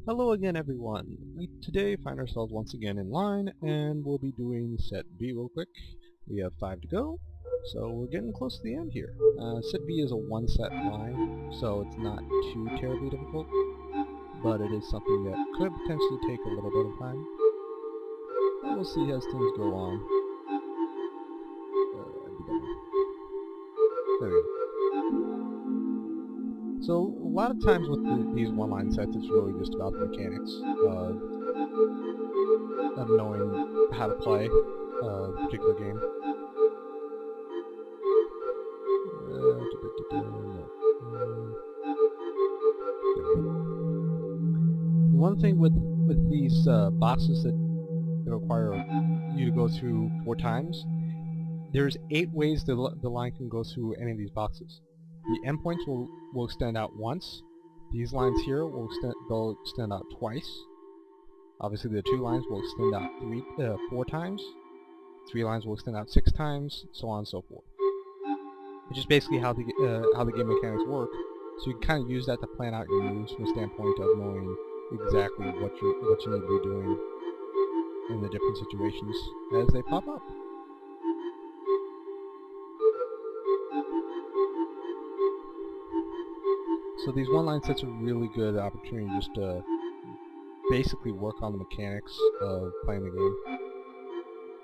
Hello again everyone. We today find ourselves once again in line and we'll be doing set B real quick. We have 5 to go, so we're getting close to the end here. Set B is a one set line, so it's not too terribly difficult, but it is something that could potentially take a little bit of time. But we'll see as things go on. There we go. So a lot of times with these one-line sets, it's really just about the mechanics of knowing how to play a particular game. One thing with these boxes that require you to go through 4 times, there's 8 ways the line can go through any of these boxes. The endpoints will extend out once. These lines here will extend out twice. Obviously the 2 lines will extend out 4 times. 3 lines will extend out 6 times, so on and so forth. Which is basically how the game mechanics work. So you can kind of use that to plan out your moves from the standpoint of knowing exactly what you need to be doing in the different situations as they pop up. So these one-line sets are really good opportunity just to basically work on the mechanics of playing the game,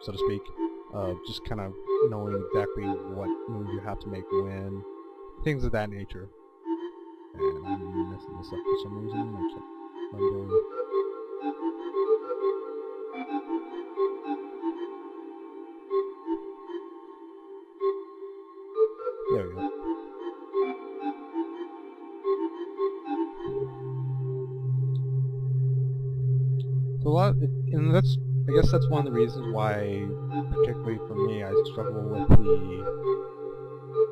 so to speak. Just kind of knowing exactly what move you have to make when, things of that nature. And I'm messing this up for some reason. I can't remember. There we go. So and I guess that's one of the reasons why, particularly for me, I struggle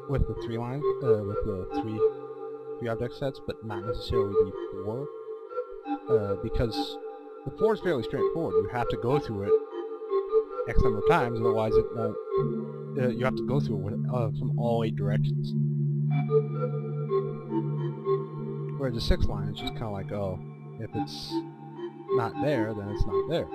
with the 3 line, with the three object sets, but not necessarily the 4, because the 4 is fairly straightforward. You have to go through it X number of times, otherwise it won't. You have to go through it from all 8 directions. Whereas the 6 line is just kind of like, oh, if it's not there, then it's not there.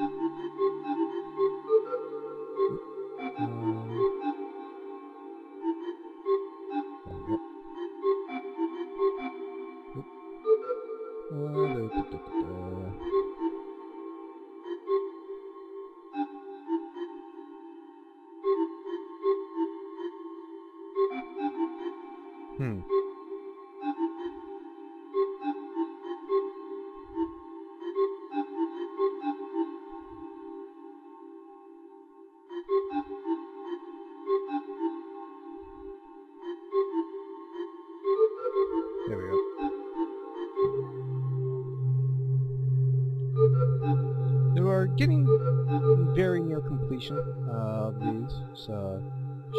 There we go. We are getting very near completion of these, so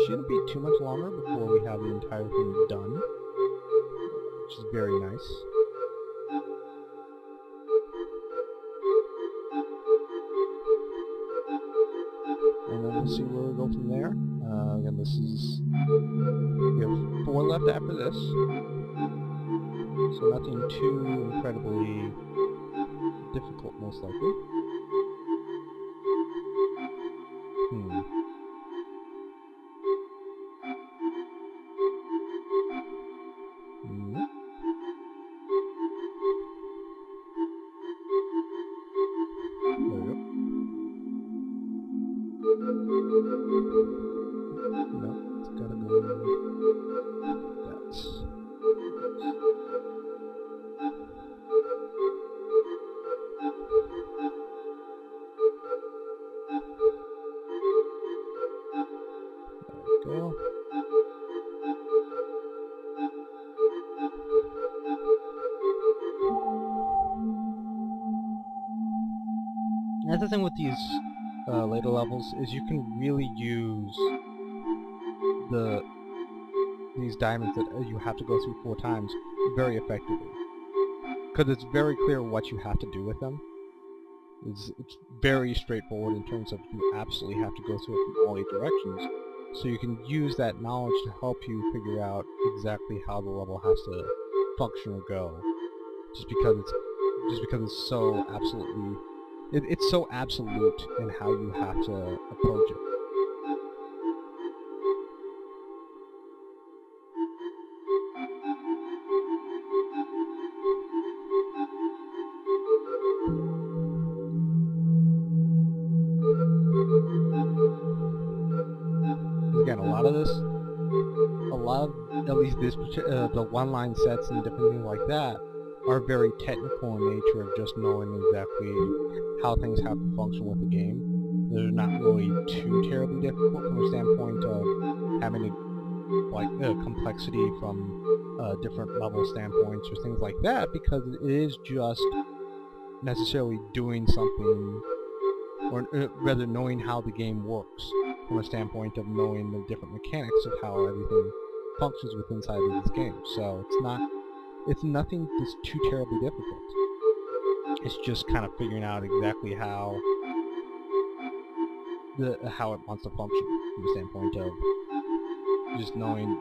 shouldn't be too much longer before we have the entire thing done, which is very nice. And then we'll see where we go from there. Again, we have 4 left after this. So nothing too incredibly difficult, most likely. There we go. No, it's gotta go like that. Go. That's the thing with these later levels, is you can really use these diamonds that you have to go through 4 times very effectively, because it's very clear what you have to do with them. It's very straightforward in terms of you absolutely have to go through it from all 8 directions. So you can use that knowledge to help you figure out exactly how the level has to function or go. Just because it's just because it's so absolutely, it's so absolute in how you have to approach it. Again, a lot of at least this, the one-line sets and different things like that are very technical in nature of just knowing exactly how things have to function with the game. They're not really too terribly difficult from a standpoint of having to, like, complexity from different level standpoints or things like that, because it is just necessarily doing something, or rather knowing how the game works from a standpoint of knowing the different mechanics of how everything functions within inside of this game. So it's nothing that's too terribly difficult. It's just kind of figuring out exactly how it wants to function from the standpoint of just knowing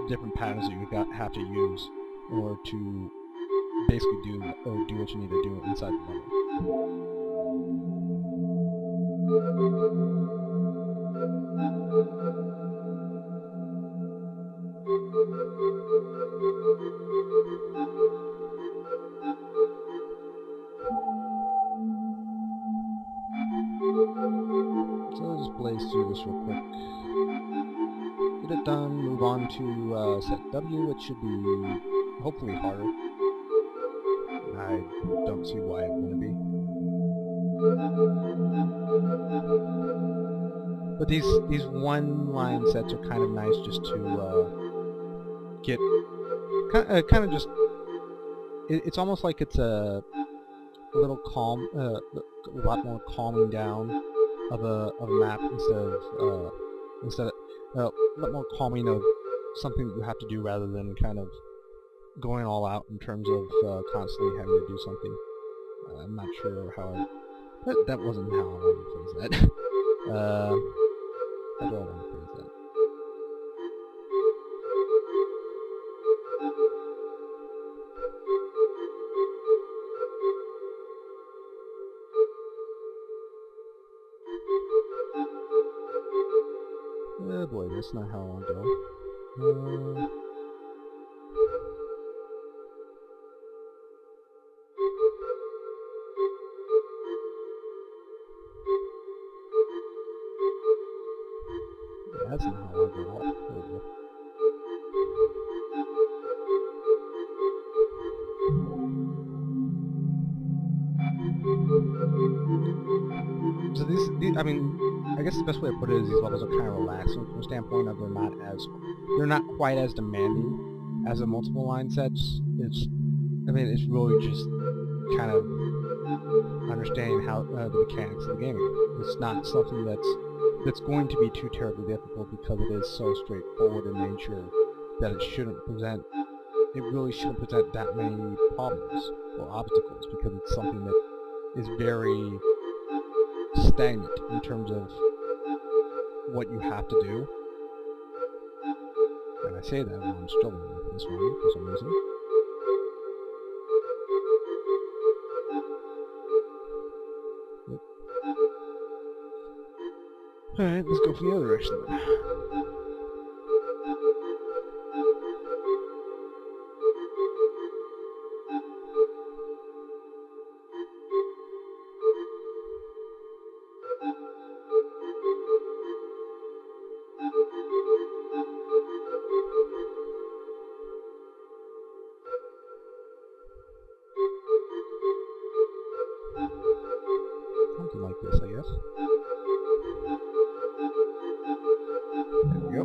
different patterns that you have to use in order to basically do what you need to do inside the level. So I'll just blaze through this real quick. Get it done, move on to set W, which should be hopefully harder. I don't see why it wouldn't be. But these one-line sets are kind of nice just to get kind of just. It's almost like it's a little calm, a lot more calming down of a map instead of a lot more calming of something that you have to do rather than kind of going all out in terms of constantly having to do something. I'm not sure how that wasn't how I wanted to phrase that. How do I want to phrase that? Oh boy, that's not how I want to go. Yeah, that's not how I want to go at all. There we go. So these, I mean, I guess the best way to put it is these levels are kind of relaxing from the standpoint of they're not quite as demanding as the multiple line sets. It's really just kind of understanding how the mechanics of the game. It's not something that's going to be too terribly difficult because it is so straightforward in nature that it really shouldn't present that many problems or obstacles, because it's something that is very stagnant in terms of what you have to do. And I say that while I'm struggling with this one for some reason. Yep. Alright, let's go from the other direction then. Something like this, I guess. There we go.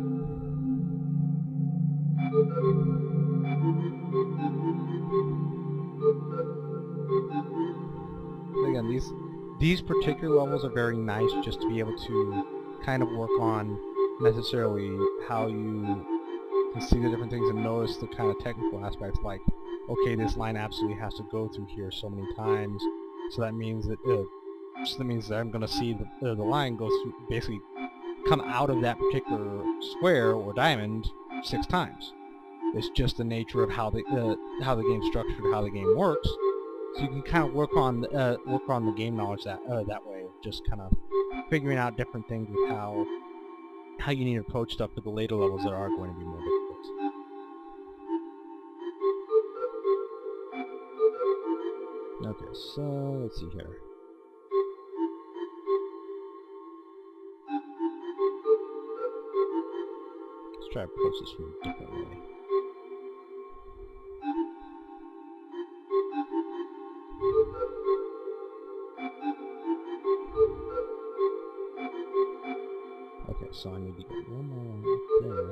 Again, these particular levels are very nice just to be able to kind of work on necessarily how you can see the different things and notice the kind of technical aspects, like, okay, this line absolutely has to go through here so many times, so that means that I'm going to see the line go through, basically come out of that particular square or diamond 6 times. It's just the nature of how the game's structured, how the game works, So you can kind of work on the game knowledge that way, just kind of figuring out different things with how you need to approach stuff for the later levels that are going to be more difficult. Okay, so let's see here. Let's try to approach this from a different way. Okay, so I need to get one more up there.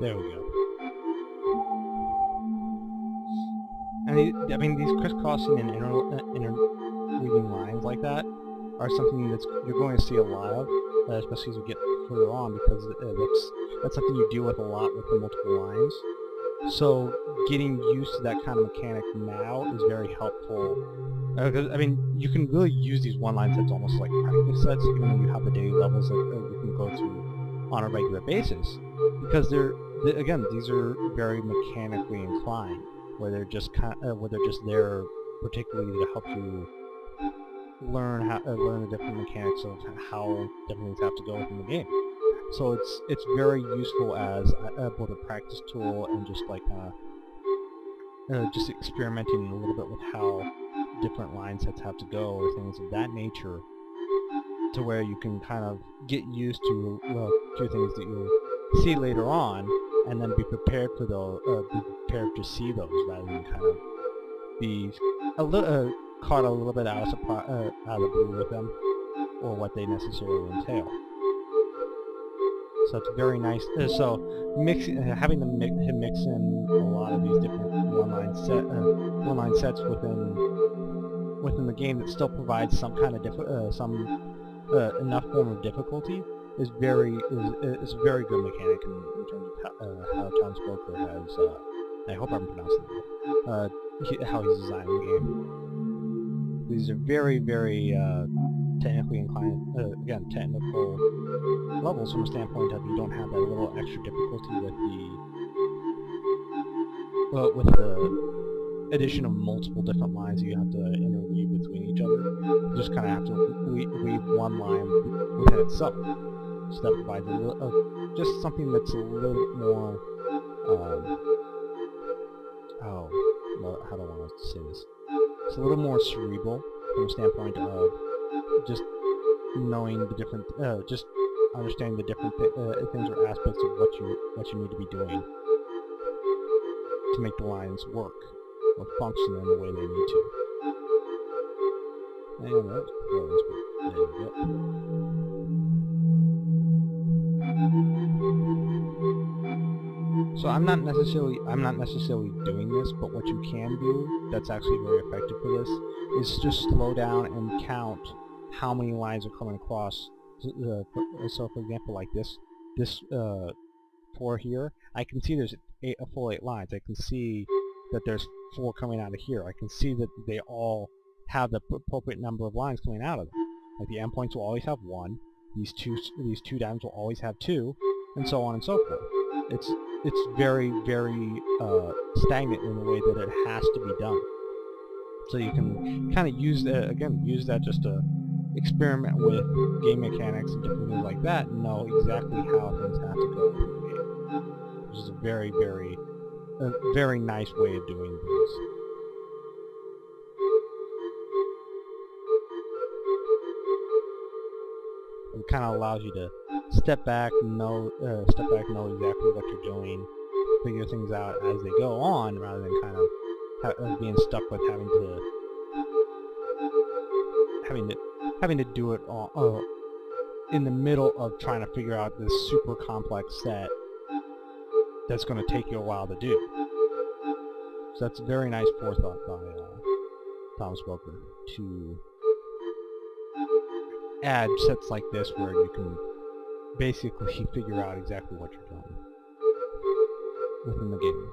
There we go. And I mean, these crisscrossing and interweaving lines like that are something you're going to see a lot of, especially as we get further on, because that's something you deal with a lot with the multiple lines. So getting used to that kind of mechanic now is very helpful. Because I mean, you can really use these one-line sets almost like practice sets, even when you have the daily levels that you can go to on a regular basis, because again, these are very mechanically inclined, where they're just there particularly to help you learn the different mechanics of how different things have to go within the game. So it's very useful as both a practice tool and just like just experimenting a little bit with how different line sets have to go or things of that nature, to where you can kind of get used to things that you see later on, and then be prepared for those, be prepared to see those, rather than kind of be caught a little bit out of the blue with them, or what they necessarily entail. So it's very nice. So having them mix in a lot of these different one-line sets within the game that still provides some kind of enough form of difficulty is a very good mechanic in terms of how Tom Spoker has. I hope I'm pronouncing it right. How he's designing the game. These are very, very technically inclined. Again, technical levels from a standpoint of you don't have that little extra difficulty with the addition of multiple different lines that you have to interweave between each other. You just kind of have to weave one line within itself. So that provides just something that's a little bit more, how do I want to say this? It's a little more cerebral from a standpoint of just knowing the different, just understanding the different things or aspects of what you need to be doing to make the lines work or function in the way they need to. And that was close, but there we go. So I'm not necessarily doing this, but what you can do that's actually very effective for this is just slow down and count how many lines are coming across. So for example, like this 4 here, I can see there's a full 8 lines. I can see that there's 4 coming out of here. I can see that they all have the appropriate number of lines coming out of them. Like the endpoints will always have 1. These two diamonds will always have 2, and so on and so forth. It's very, very stagnant in the way that it has to be done. So you can kind of use that just to experiment with game mechanics and different things like that, and know exactly how things have to go in the game. Which is a very, very nice way of doing things. It kind of allows you to step back, know exactly what you're doing, figure things out as they go on, rather than kind of being stuck with having to do it all in the middle of trying to figure out this super complex set that's going to take you a while to do. So that's very nice forethought by Thomas Welker to add sets like this where you can basically figure out exactly what you're doing within the game.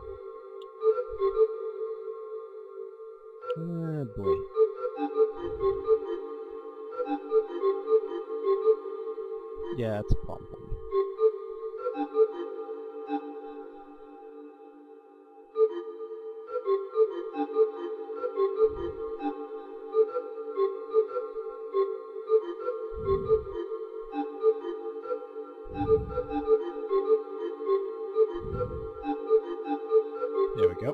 Oh boy. Yeah, that's a problem for me. There we go.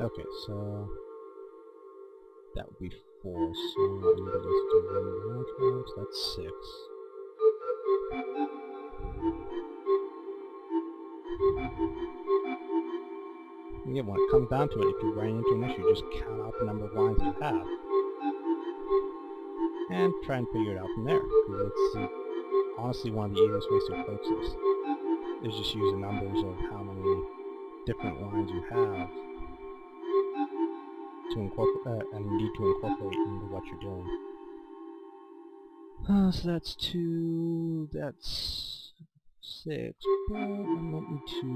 Okay, so that would be 4, so I need to do 1 more time, so that's 6. And again, when it comes down to it, if you run into an issue, just count out the number of lines you have. And try and figure it out from there, because it's honestly one of the easiest ways to approach this, is just use the numbers of how many different lines you have to incorporate and need to incorporate into what you're doing. So that's 2, that's 6, but I might need to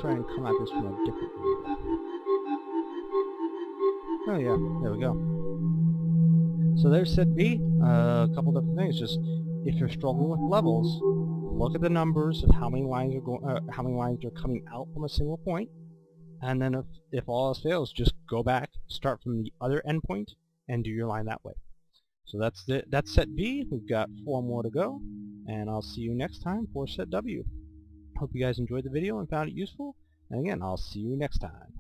try and come at this from a different angle. Oh yeah, there we go. So there's set B. A couple different things. Just if you're struggling with levels, look at the numbers of how many lines are how many lines are coming out from a single point, and then if all else fails, just go back, start from the other endpoint, and do your line that way. So that's set B. We've got 4 more to go, and I'll see you next time for set W. Hope you guys enjoyed the video and found it useful, and again, I'll see you next time.